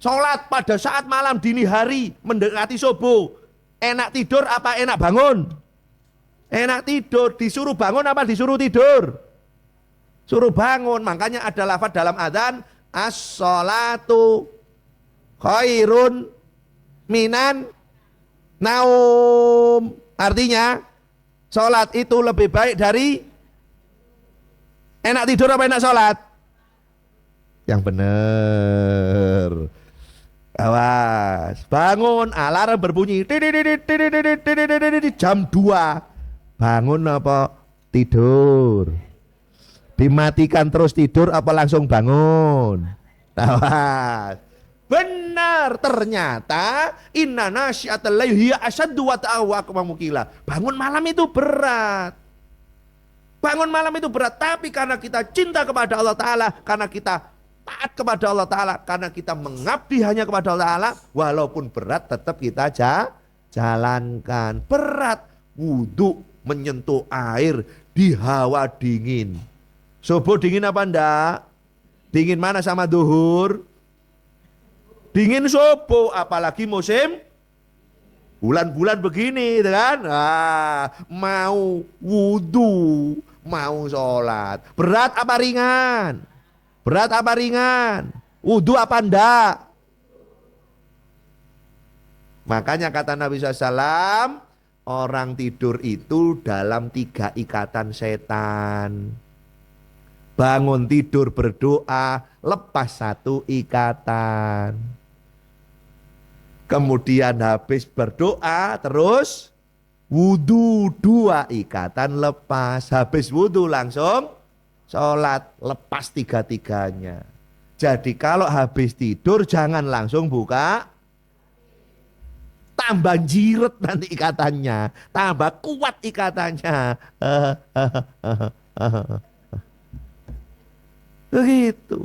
B: Sholat pada saat malam dini hari mendekati subuh, enak tidur apa enak bangun? Enak tidur. Disuruh bangun apa disuruh tidur? Suruh bangun. Makanya ada lafaz dalam adzan, as-sholatu khairun minan naum. Artinya sholat itu lebih baik dari enak tidur apa enak sholat? Yang benar. Awas. Bangun, alarm berbunyi jam 2. Bangun apa? Tidur. Dimatikan terus tidur apa langsung bangun? Awas. Benar, ternyata inna nasyiatal laili hiya asyaddu wata'awa kemamukila. Bangun malam itu berat. Bangun malam itu berat, tapi karena kita cinta kepada Allah Ta'ala, karena kita taat kepada Allah Ta'ala, karena kita mengabdi hanya kepada Allah Ta'ala, walaupun berat tetap kita jalankan. Berat, wudhu menyentuh air di hawa dingin. Subuh dingin apa enggak? Dingin mana sama duhur? Dingin sopo, apalagi musim bulan-bulan begini, gitu kan? Mau wudhu, mau sholat. Berat apa ringan? Berat apa ringan? Wudhu apa enggak? Makanya kata Nabi SAW, orang tidur itu dalam 3 ikatan setan. Bangun tidur berdoa, lepas 1 ikatan. Kemudian habis berdoa terus wudhu, 2 ikatan lepas. Habis wudhu langsung sholat, lepas 3-tiganya. Jadi kalau habis tidur jangan langsung buka, tambah jiret nanti ikatannya, tambah kuat ikatannya. Begitu.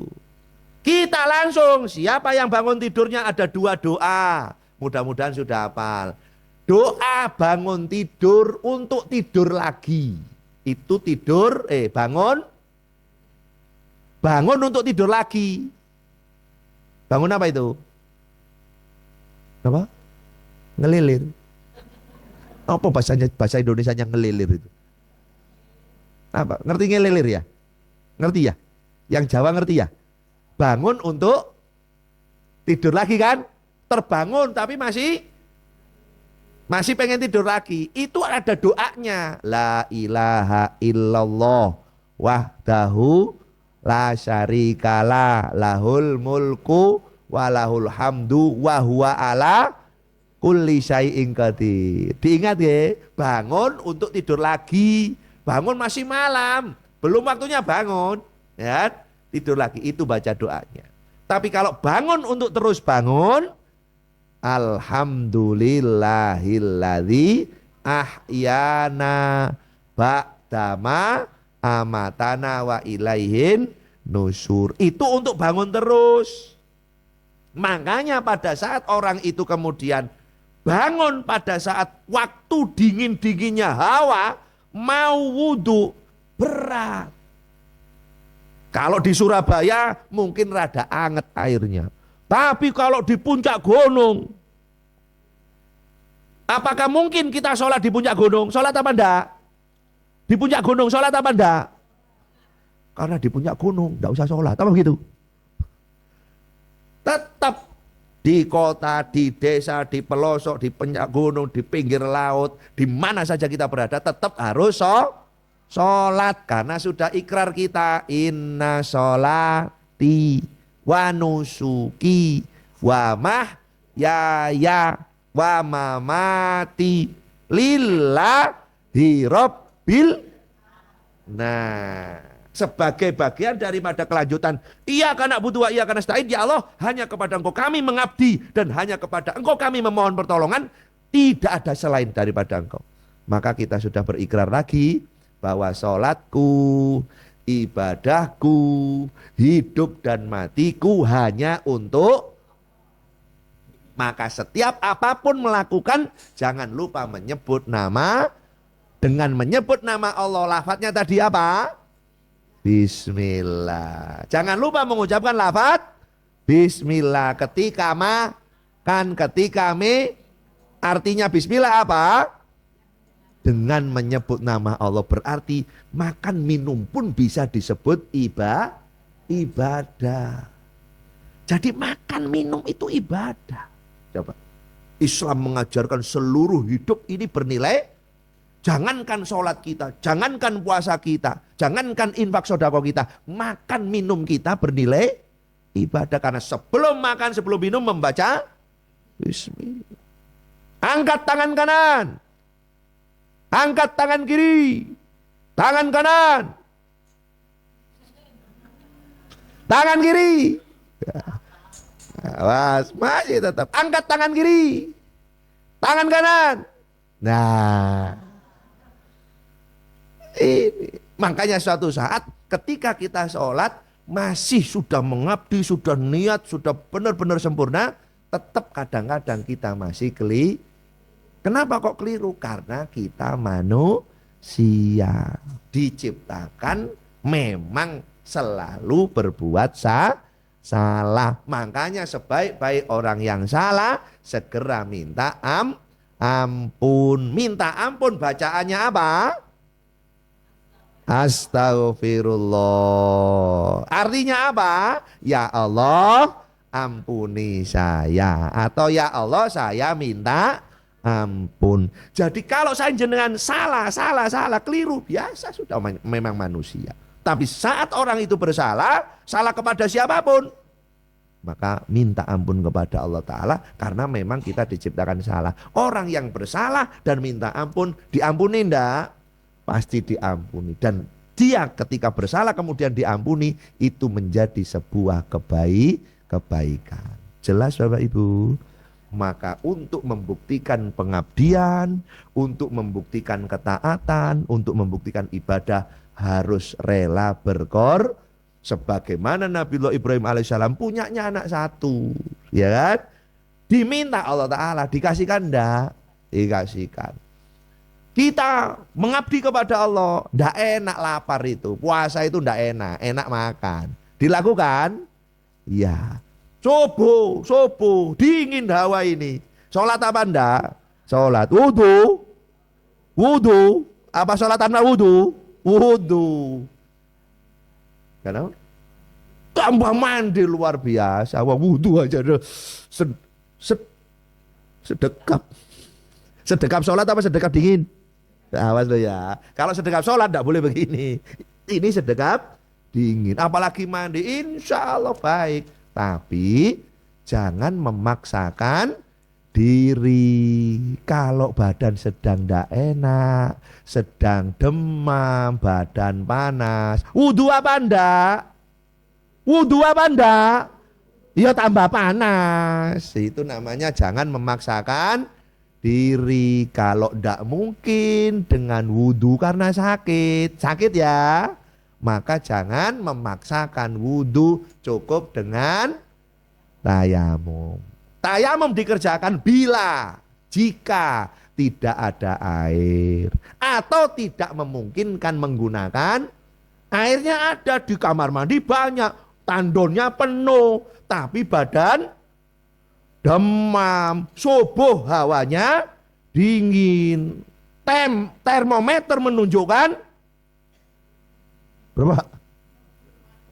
B: Kita langsung, siapa yang bangun tidurnya ada 2 doa. Mudah-mudahan sudah hafal. Doa bangun tidur untuk tidur lagi. Itu tidur, bangun. Bangun untuk tidur lagi. Bangun apa itu? Apa? Ngelilir. Apa bahasa Indonesianya ngelilir itu? Apa? Ngerti ngelilir ya? Ngerti ya? Yang Jawa ngerti ya? Bangun untuk tidur lagi kan? Terbangun tapi masih pengen tidur lagi. Itu ada doanya. La ilaha illallah wahdahu la syarikalah lahul mulku walahul hamdu wa huwa ala kulli syai'in qadir. Diingat ya, bangun untuk tidur lagi. Bangun masih malam, belum waktunya bangun, ya. Tidur lagi, itu baca doanya. Tapi kalau bangun untuk terus bangun, alhamdulillahilladzi ahyana ba'dama amatana wa ilaihin nusur. Itu untuk bangun terus. Makanya pada saat orang itu kemudian bangun pada saat waktu dingin-dinginnya hawa, mau wudhu, berat. Kalau di Surabaya mungkin rada anget airnya. Tapi kalau di puncak gunung, apakah mungkin kita sholat di puncak gunung? Sholat apa enggak? Di puncak gunung sholat apa enggak? Karena di puncak gunung enggak usah sholat. Apa begitu? Tetap di kota, di desa, di pelosok, di puncak gunung, di pinggir laut, di mana saja kita berada, tetap harus sholat. Karena sudah ikrar kita, inna sholati wa nusuki wa mahyaya wa mamati lillahi rabbil. Nah, sebagai bagian daripada kelanjutan, iya karena butuh, iya karena nasta'in, ya Allah, hanya kepada Engkau kami mengabdi dan hanya kepada Engkau kami memohon pertolongan, tidak ada selain daripada Engkau. Maka kita sudah berikrar lagi bahwa sholatku, ibadahku, hidup dan matiku hanya untuk. Maka setiap apapun melakukan, jangan lupa menyebut nama. Dengan menyebut nama Allah, lafadznya tadi apa? Bismillah. Jangan lupa mengucapkan lafadz Bismillah ketika makan, ketika artinya Bismillah apa? Dengan menyebut nama Allah, berarti makan minum pun bisa disebut ibadah. Jadi makan minum itu ibadah. Coba. Islam mengajarkan seluruh hidup ini bernilai. Jangankan sholat kita, jangankan puasa kita, jangankan infak sodako kita, makan minum kita bernilai ibadah. Karena sebelum makan, sebelum minum membaca Bismillah. Angkat tangan kanan, angkat tangan kiri, tangan kanan, tangan kiri. Awas, masih tetap angkat tangan kiri, tangan kanan. Nah, ini makanya suatu saat ketika kita sholat masih sudah mengabdi, sudah niat, sudah benar-benar sempurna, tetap kadang-kadang kita masih keliru. Kenapa kok keliru? Karena kita manusia, diciptakan memang selalu berbuat salah. Makanya sebaik-baik orang yang salah segera minta ampun. Minta ampun bacaannya apa? Astagfirullah. Artinya apa? Ya Allah, ampuni saya. Atau ya Allah, saya minta ampun. Jadi kalau saya jenengan salah, keliru, biasa sudah memang manusia. Tapi saat orang itu bersalah, salah kepada siapapun, maka minta ampun kepada Allah Ta'ala, karena memang kita diciptakan salah. Orang yang bersalah dan minta ampun, diampuni enggak? Pasti diampuni. Dan dia ketika bersalah kemudian diampuni, itu menjadi sebuah kebaikan. Jelas Bapak Ibu? Maka untuk membuktikan pengabdian, untuk membuktikan ketaatan, untuk membuktikan ibadah, harus rela berkorban. Sebagaimana Nabiullah Ibrahim alaihissalam punyanya anak satu, ya kan? Diminta Allah Ta'ala, dikasihkan enggak? Dikasihkan. Kita mengabdi kepada Allah, enggak enak lapar itu. Puasa itu enggak enak, enak makan. Dilakukan? Ya. Subuh, dingin hawa ini. Sholat apa enggak? Sholat. Wudu. Apa sholat tanpa wudu? Wudu. Kenapa? Tambah mandi luar biasa. Wah, wudu aja sedekap. Sedekap sholat apa sedekap dingin? Awas lo ya. Kalau sedekap sholat tidak boleh begini. Ini sedekap dingin. Apalagi mandi, insya Allah baik. Tapi jangan memaksakan diri. Kalau badan sedang tidak enak, sedang demam, badan panas, wudu apa enggak? Ya tambah panas. Itu namanya jangan memaksakan diri. Kalau tidak mungkin dengan wudu karena sakit ya, maka jangan memaksakan wudu, cukup dengan tayamum. Tayamum dikerjakan jika tidak ada air atau tidak memungkinkan menggunakan airnya. Ada di kamar mandi banyak, tandonnya penuh, tapi badan demam, subuh hawanya dingin, termometer menunjukkan berapa?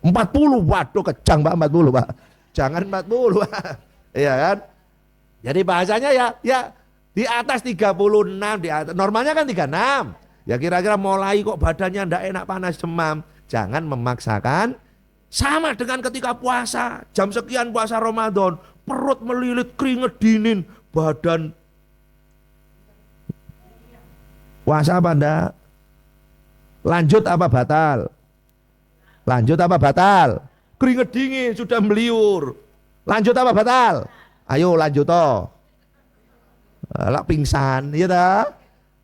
B: 40. Waduh, kejang Pak, 40 Pak. Jangan 40 Pak. Iya kan? Jadi bahasanya ya di atas 36, di atas. Normalnya kan 36. Ya kira-kira mulai kok badannya ndak enak, panas, demam. Jangan memaksakan. Sama dengan ketika puasa, jam sekian puasa Ramadan, perut melilit, keringet dingin, badan. Puasa apa enggak? Lanjut apa batal? Lanjut apa batal? Keringet dingin, sudah meliur. Lanjut apa batal? Ayo lanjut toh. Lak pingsan, ya dah.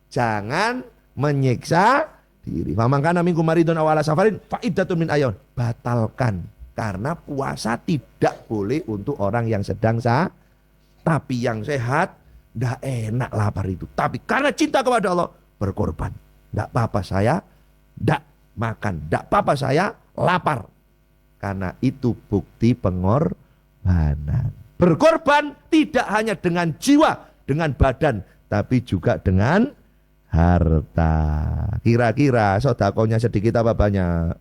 B: Jangan menyiksa diri. Famangkana minkum maridun aw ala safarin fa iddatun min ayyamin. Batalkan, karena puasa tidak boleh untuk orang yang sedang tapi yang sehat ndak enak lapar itu. Tapi karena cinta kepada Allah berkorban. Ndak apa-apa saya ndak makan, ndak apa-apa saya lapar. Karena itu bukti pengorbanan. Berkorban tidak hanya dengan jiwa, dengan badan, tapi juga dengan harta. Kira-kira sedekahnya sedikit apa banyak?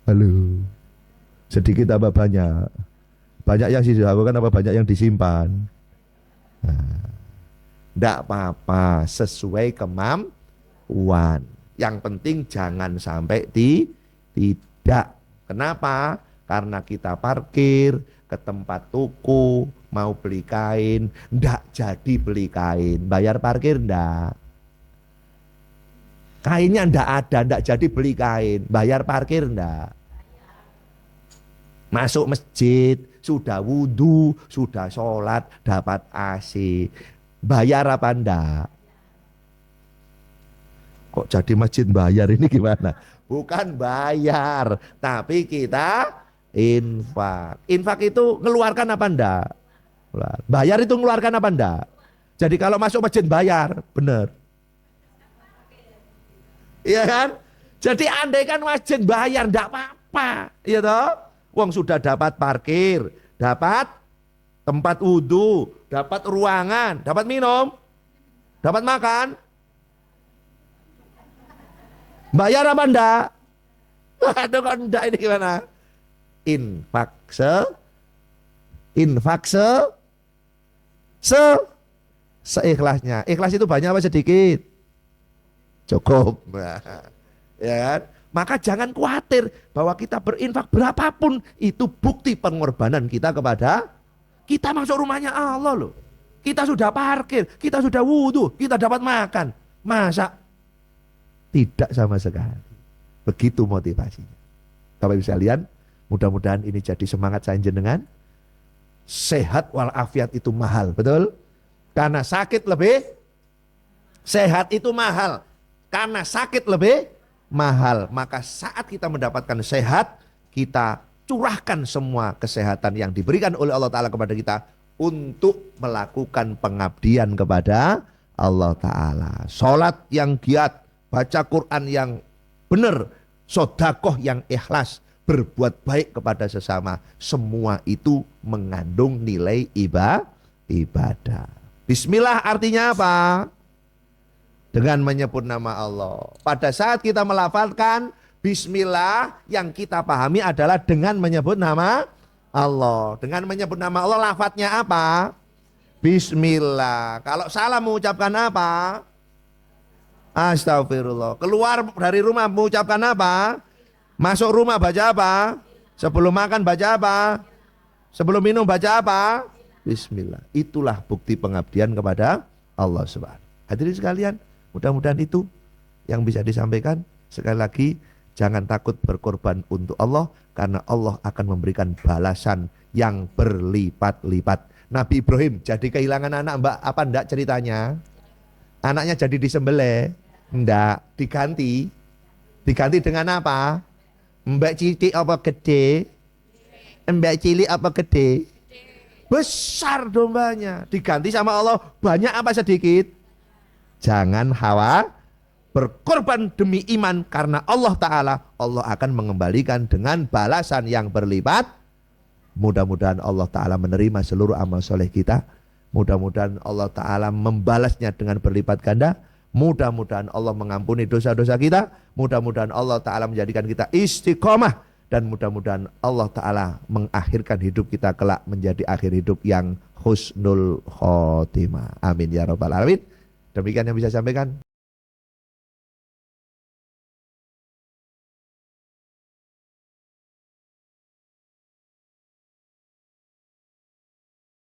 B: Halo. Sedikit apa banyak? Banyak yang disedekahkan apa banyak yang disimpan? Tidak apa-apa, sesuai kemampuan. Yang penting jangan sampai tidak. Kenapa? Karena kita parkir ke tempat toko, mau beli kain, ndak jadi beli kain, bayar parkir ndak. Kainnya ndak ada, ndak jadi beli kain, bayar parkir ndak. Masuk masjid, sudah wudhu, sudah sholat, dapat AC, bayar apa ndak? Kok jadi masjid bayar ini gimana? Bukan bayar, tapi kita infak. Infak itu ngeluarkan apa enggak? Bayar itu ngeluarkan apa enggak? Jadi kalau masuk masjid bayar, benar. Iya kan? Jadi andai kan masjid bayar enggak apa-apa, iya toh? Wong sudah dapat parkir, dapat tempat wudhu, dapat ruangan, dapat minum, dapat makan. Bayar apa enggak? Aduh kok enggak, ini gimana? Infak seikhlasnya. Ikhlas itu banyak apa sedikit? Cukup. Ya kan? Maka jangan khawatir bahwa kita berinfak berapapun itu bukti pengorbanan kita kepada, kita masuk rumahnya Allah loh. Kita sudah parkir, kita sudah wudhu, kita dapat makan. Masa tidak sama sekali? Begitu motivasinya. Bapak Ibu sekalian, mudah-mudahan ini jadi semangat saya jenengan. Sehat walafiat itu mahal, betul? Karena sakit lebih, sehat itu mahal. Karena sakit lebih mahal. Maka saat kita mendapatkan sehat, kita curahkan semua kesehatan yang diberikan oleh Allah Ta'ala kepada kita untuk melakukan pengabdian kepada Allah Ta'ala. Sholat yang giat, baca Quran yang benar, sodakoh yang ikhlas, berbuat baik kepada sesama. Semua itu mengandung nilai ibadah. Bismillah artinya apa? Dengan menyebut nama Allah. Pada saat kita melafalkan Bismillah, yang kita pahami adalah dengan menyebut nama Allah. Dengan menyebut nama Allah, lafadznya apa? Bismillah. Kalau salah mengucapkan apa? Astagfirullah. Keluar dari rumah mengucapkan apa? Masuk rumah baca apa? Sebelum makan baca apa? Sebelum minum baca apa? Bismillah. Itulah bukti pengabdian kepada Allah Subhanahu. Hadirin sekalian, mudah-mudahan itu yang bisa disampaikan. Sekali lagi, jangan takut berkorban untuk Allah, karena Allah akan memberikan balasan yang berlipat-lipat. Nabi Ibrahim jadi kehilangan anak, Mbak, apa enggak ceritanya? Anaknya jadi disembelih, enggak, diganti. Diganti dengan apa? Mbak cilik apa gede? Mbak cilik apa gede? Besar dombanya. Diganti sama Allah, banyak apa sedikit? Jangan hawa, berkorban demi iman, karena Allah Ta'ala, Allah akan mengembalikan dengan balasan yang berlipat. Mudah-mudahan Allah Ta'ala menerima seluruh amal soleh kita. Mudah-mudahan Allah Ta'ala membalasnya dengan berlipat ganda. Mudah-mudahan Allah mengampuni dosa-dosa kita. Mudah-mudahan Allah Ta'ala menjadikan kita istiqomah. Dan mudah-mudahan Allah Ta'ala mengakhirkan hidup kita kelak menjadi akhir hidup yang husnul khotimah. Amin ya rabbal alamin. Demikian yang bisa saya sampaikan.